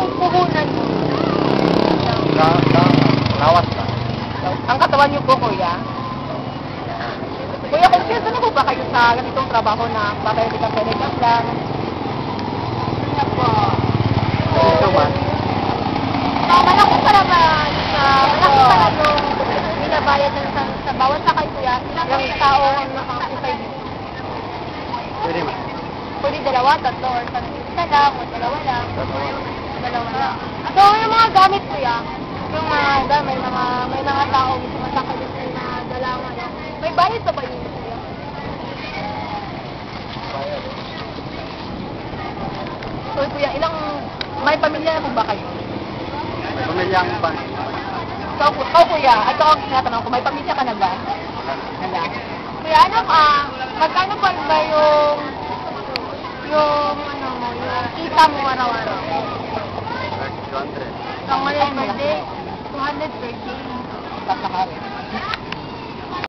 yung puhunan mo? Lawas na. Ang katawan niyo po, kuya? Kuya, konsensya na po ba kayo sa ganitong trabaho na papayalikan lang? Ano po? Ito ba? Malaki para ba malaki para yung binabayad ng sa bawat sakay, kuya? Ilang tao ang nakakasay dito? Pwede ba? Pwede dalawa, tatlo, or isa lang, o dalawa lang. Dalawa lang. So, yung mga gamit, kuya, yung may mga tao sumasakay dito na dalawa lang. May bayad pa ba yun, kuya? Bayad. So, kuya, may pamilya na po ba kayo? May pamilyang ba? Ikaw, kuya, ito ang tinatanong ko, may pamilya ka na ba? Wala. Kuya, magkano pa ba yung kita mo araw-araw? 200. Ang per day, 200 per day. Tatakarin.